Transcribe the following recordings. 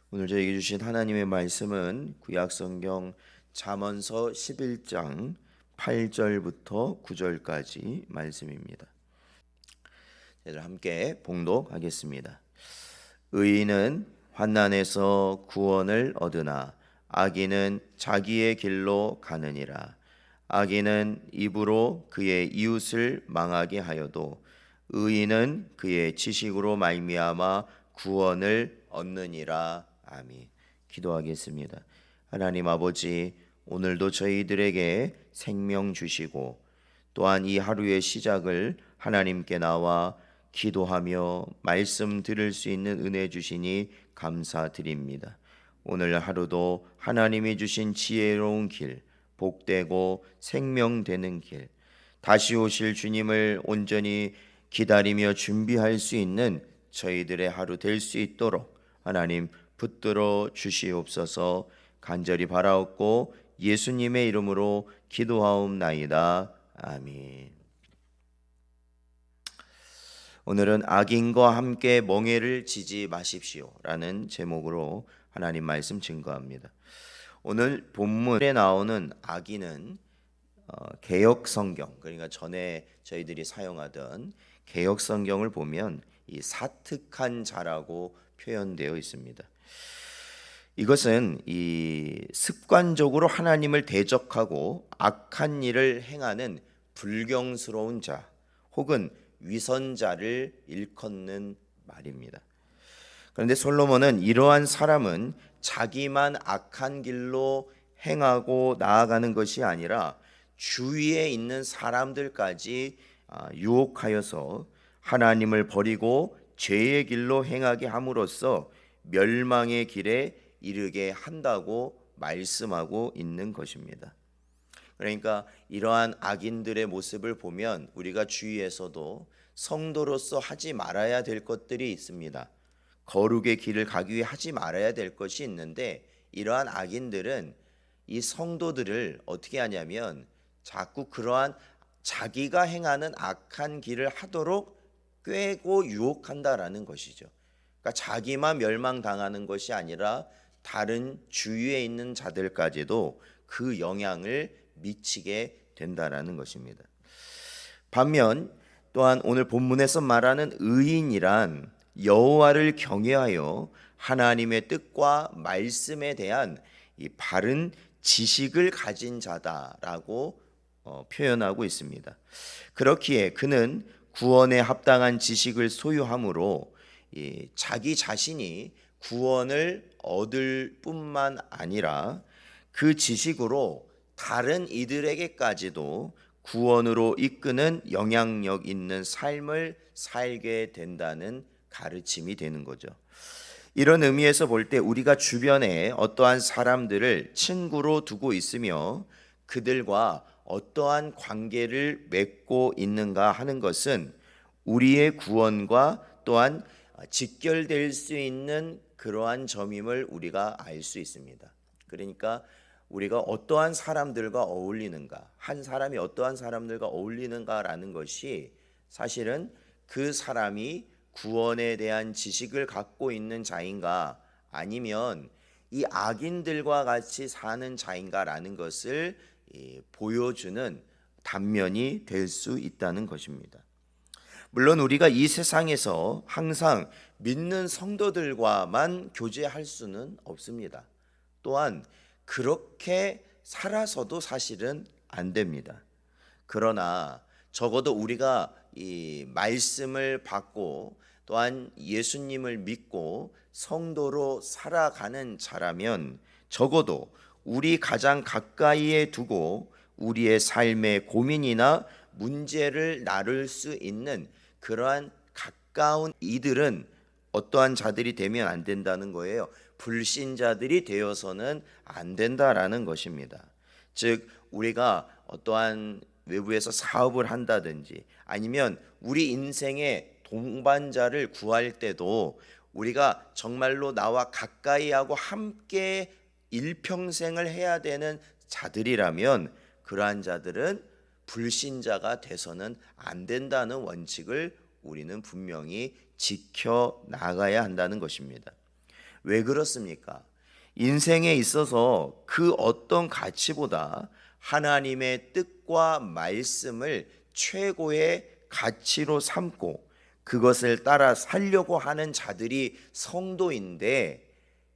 오늘 저에게 주신 하나님의 말씀은 구약성경 잠언서 11장 8절부터 9절까지 말씀입니다. 함께 봉독하겠습니다. 의인은 환난에서 구원을 얻으나 악인은 자기의 길로 가느니라. 악인은 입으로 그의 이웃을 망하게 하여도 의인은 그의 지식으로 말미암아 구원을 얻느니라. 아멘. 기도하겠습니다. 하나님 아버지, 오늘도 저희들에게 생명 주시고 또한 이 하루의 시작을 하나님께 나와 기도하며 말씀 들을 수 있는 은혜 주시니 감사드립니다. 오늘 하루도 하나님이 주신 지혜로운 길, 복되고 생명되는 길, 다시 오실 주님을 온전히 기다리며 준비할 수 있는 저희들의 하루 될 수 있도록 하나님 붙들어 주시옵소서. 간절히 바라옵고 예수님의 이름으로 기도하옵나이다. 아멘. 오늘은 악인과 함께 멍에를 지지 마십시오 라는 제목으로 하나님 말씀 증거합니다. 오늘 본문에 나오는 악인은 개역 성경, 그러니까 전에 저희들이 사용하던 개역 성경을 보면 이 사특한 자라고 표현되어 있습니다. 이것은 이 습관적으로 하나님을 대적하고 악한 일을 행하는 불경스러운 자 혹은 위선자를 일컫는 말입니다. 그런데 솔로몬은 이러한 사람은 자기만 악한 길로 행하고 나아가는 것이 아니라 주위에 있는 사람들까지 유혹하여서 하나님을 버리고 죄의 길로 행하게 함으로써 멸망의 길에 이르게 한다고 말씀하고 있는 것입니다. 그러니까 이러한 악인들의 모습을 보면 우리가 주위에서도 성도로서 하지 말아야 될 것들이 있습니다. 거룩의 길을 가기 위해 하지 말아야 될 것이 있는데, 이러한 악인들은 이 성도들을 어떻게 하냐면 자꾸 그러한 자기가 행하는 악한 길을 하도록 꾀고 유혹한다라는 것이죠. 그러니까 자기만 멸망당하는 것이 아니라 다른 주위에 있는 자들까지도 그 영향을 미치게 된다라는 것입니다. 반면 또한 오늘 본문에서 말하는 의인이란 여호와를 경외하여 하나님의 뜻과 말씀에 대한 이 바른 지식을 가진 자다라고 표현하고 있습니다. 그렇기에 그는 구원에 합당한 지식을 소유함으로 자기 자신이 구원을 얻을 뿐만 아니라 그 지식으로 다른 이들에게까지도 구원으로 이끄는 영향력 있는 삶을 살게 된다는 가르침이 되는 거죠. 이런 의미에서 볼 때 우리가 주변에 어떠한 사람들을 친구로 두고 있으며 그들과 어떠한 관계를 맺고 있는가 하는 것은 우리의 구원과 또한 직결될 수 있는 그러한 점임을 우리가 알 수 있습니다. 그러니까 우리가 어떠한 사람들과 어울리는가, 한 사람이 어떠한 사람들과 어울리는가라는 것이 사실은 그 사람이 구원에 대한 지식을 갖고 있는 자인가 아니면 이 악인들과 같이 사는 자인가라는 것을 보여주는 단면이 될 수 있다는 것입니다. 물론 우리가 이 세상에서 항상 믿는 성도들과만 교제할 수는 없습니다. 또한 그렇게 살아서도 사실은 안 됩니다. 그러나 적어도 우리가 이 말씀을 받고 또한 예수님을 믿고 성도로 살아가는 자라면 적어도 우리 가장 가까이에 두고 우리의 삶의 고민이나 문제를 나눌 수 있는 그러한 가까운 이들은 어떠한 자들이 되면 안 된다는 거예요. 불신자들이 되어서는 안 된다라는 것입니다. 즉 우리가 어떠한 외부에서 사업을 한다든지 아니면 우리 인생의 동반자를 구할 때도 우리가 정말로 나와 가까이 하고 함께 일평생을 해야 되는 자들이라면 그러한 자들은 불신자가 돼서는 안 된다는 원칙을 우리는 분명히 지켜 나가야 한다는 것입니다. 왜 그렇습니까? 인생에 있어서 그 어떤 가치보다 하나님의 뜻과 말씀을 최고의 가치로 삼고 그것을 따라 살려고 하는 자들이 성도인데,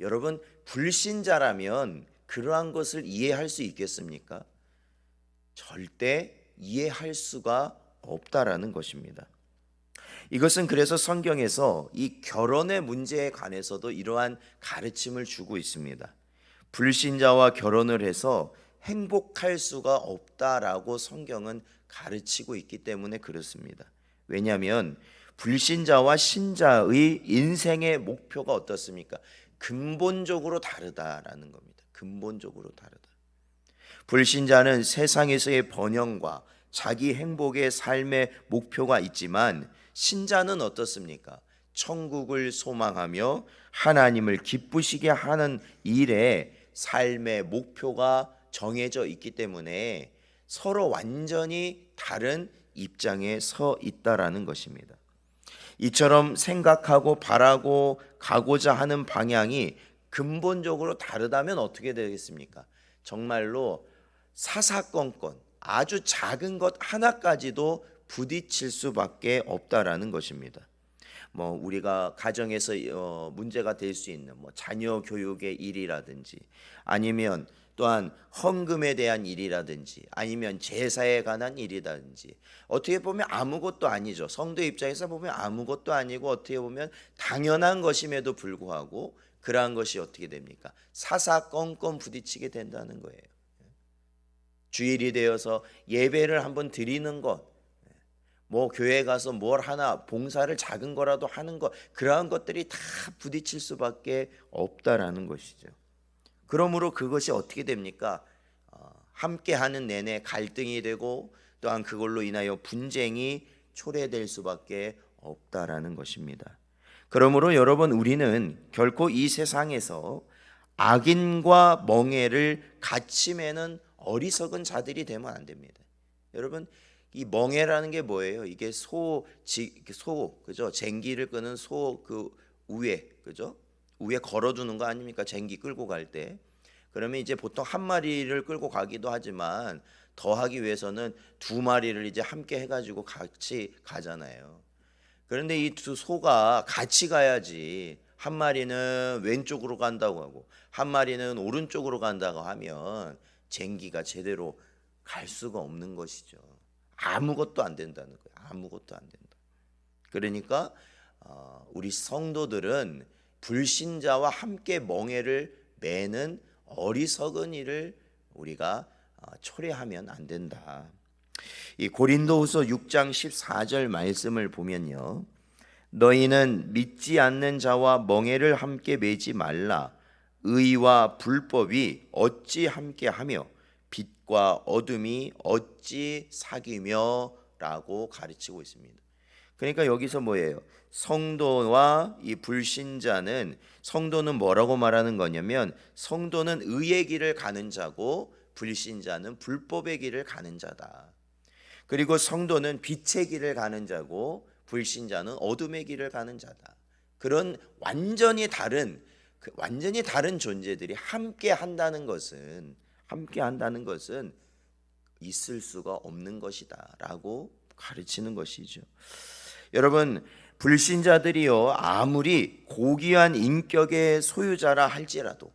여러분, 불신자라면 그러한 것을 이해할 수 있겠습니까? 절대 이해할 수가 없다라는 것입니다. 이것은 그래서 성경에서 이 결혼의 문제에 관해서도 이러한 가르침을 주고 있습니다. 불신자와 결혼을 해서 행복할 수가 없다라고 성경은 가르치고 있기 때문에 그렇습니다. 왜냐하면 불신자와 신자의 인생의 목표가 어떻습니까? 근본적으로 다르다라는 겁니다. 근본적으로 다르다. 불신자는 세상에서의 번영과 자기 행복의 삶의 목표가 있지만, 신자는 어떻습니까? 천국을 소망하며 하나님을 기쁘시게 하는 일에 삶의 목표가 정해져 있기 때문에 서로 완전히 다른 입장에 서 있다라는 것입니다. 이처럼 생각하고 바라고 가고자 하는 방향이 근본적으로 다르다면 어떻게 되겠습니까? 정말로 사사건건 아주 작은 것 하나까지도 부딪힐 수밖에 없다라는 것입니다. 우리가 가정에서 문제가 될 수 있는 자녀 교육의 일이라든지, 아니면 또한 헌금에 대한 일이라든지, 아니면 제사에 관한 일이라든지, 어떻게 보면 아무것도 아니죠. 성도 입장에서 보면 아무것도 아니고 어떻게 보면 당연한 것임에도 불구하고 그러한 것이 어떻게 됩니까? 사사건건 부딪히게 된다는 거예요. 주일이 되어서 예배를 한번 드리는 것, 교회 가서 뭘 하나 봉사를 작은 거라도 하는 것, 그러한 것들이 다 부딪힐 수밖에 없다라는 것이죠. 그러므로 그것이 어떻게 됩니까? 함께 하는 내내 갈등이 되고, 또한 그걸로 인하여 분쟁이 초래될 수밖에 없다라는 것입니다. 그러므로 여러분, 우리는 결코 이 세상에서 악인과 멍에를 같이 매는 어리석은 자들이 되면 안 됩니다. 여러분, 이 멍에라는 게 뭐예요? 이게 그죠? 쟁기를 끄는 소 그 우에, 그죠? 우에 걸어두는 거 아닙니까? 쟁기 끌고 갈 때. 그러면 이제 보통 한 마리를 끌고 가기도 하지만 더 하기 위해서는 두 마리를 이제 함께 해가지고 같이 가잖아요. 그런데 이 두 소가 같이 가야지, 한 마리는 왼쪽으로 간다고 하고 한 마리는 오른쪽으로 간다고 하면 쟁기가 제대로 갈 수가 없는 것이죠. 아무것도 안 된다는 거예요. 아무것도 안 된다. 그러니까 우리 성도들은 불신자와 함께 멍에를 매는 어리석은 일을 우리가 초래하면 안 된다. 이 고린도후서 6장 14절 말씀을 보면요, 너희는 믿지 않는 자와 멍에를 함께 매지 말라. 의와 불법이 어찌 함께하며 빛과 어둠이 어찌 사귀며 라고 가르치고 있습니다. 그러니까 여기서 뭐예요? 성도와 이 불신자는, 성도는 뭐라고 말하는 거냐면, 성도는 의의 길을 가는 자고 불신자는 불법의 길을 가는 자다. 그리고 성도는 빛의 길을 가는 자고 불신자는 어둠의 길을 가는 자다. 그런 완전히 다른 존재들이 함께 한다는 것은 있을 수가 없는 것이다라고 가르치는 것이죠. 여러분, 불신자들이요, 아무리 고귀한 인격의 소유자라 할지라도,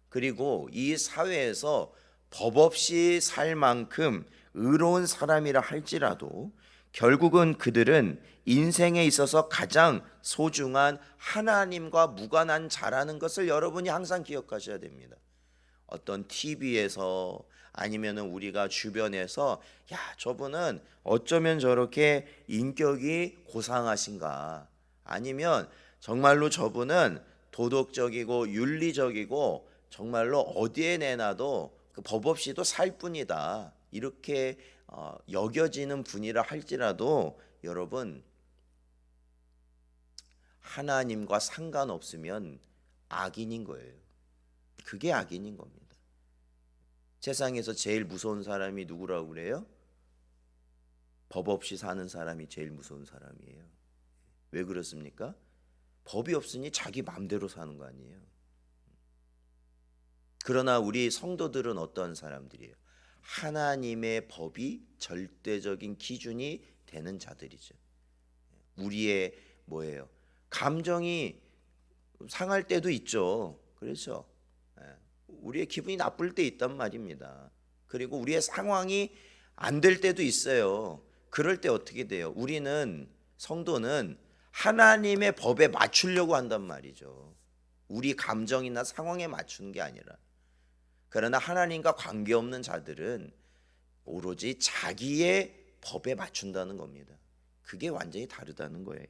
그리고 이 사회에서 법 없이 살 만큼 의로운 사람이라 할지라도, 결국은 그들은 인생에 있어서 가장 소중한 하나님과 무관한 자라는 것을 여러분이 항상 기억하셔야 됩니다. 어떤 TV에서 아니면은 우리가 주변에서, 야, 저분은 어쩌면 저렇게 인격이 고상하신가, 아니면 정말로 저분은 도덕적이고 윤리적이고 정말로 어디에 내놔도 그 법 없이도 살 뿐이다, 이렇게 여겨지는 분이라 할지라도, 여러분, 하나님과 상관없으면 악인인 거예요. 그게 악인인 겁니다. 세상에서 제일 무서운 사람이 누구라고 그래요? 법 없이 사는 사람이 제일 무서운 사람이에요. 왜 그렇습니까? 법이 없으니 자기 마음대로 사는 거 아니에요. 그러나 우리 성도들은 어떤 사람들이에요? 하나님의 법이 절대적인 기준이 되는 자들이죠. 우리의 뭐예요? 감정이 상할 때도 있죠. 그렇죠? 우리의 기분이 나쁠 때 있단 말입니다. 그리고 우리의 상황이 안 될 때도 있어요. 그럴 때 어떻게 돼요? 우리는 성도는 하나님의 법에 맞추려고 한단 말이죠. 우리 감정이나 상황에 맞추는 게 아니라. 그러나 하나님과 관계없는 자들은 오로지 자기의 법에 맞춘다는 겁니다. 그게 완전히 다르다는 거예요.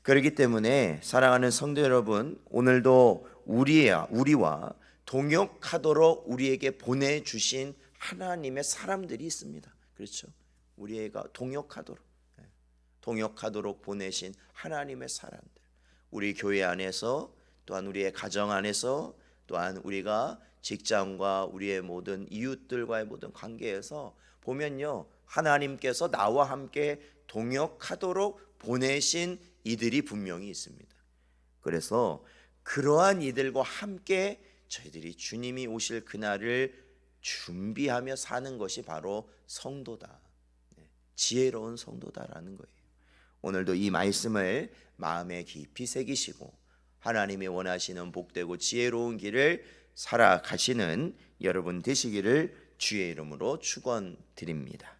그렇기 때문에 사랑하는 성도 여러분, 오늘도 우리와 동역하도록 우리에게 보내주신 하나님의 사람들이 있습니다. 그렇죠? 우리가 동역하도록 보내신 하나님의 사람들, 우리 교회 안에서, 또한 우리의 가정 안에서, 또한 우리가 직장과 우리의 모든 이웃들과의 모든 관계에서 보면요, 하나님께서 나와 함께 동역하도록 보내신 이들이 분명히 있습니다. 그래서 그러한 이들과 함께 저희들이 주님이 오실 그날을 준비하며 사는 것이 바로 성도다, 지혜로운 성도다라는 거예요. 오늘도 이 말씀을 마음에 깊이 새기시고 하나님이 원하시는 복되고 지혜로운 길을 살아가시는 여러분 되시기를 주의 이름으로 축원드립니다.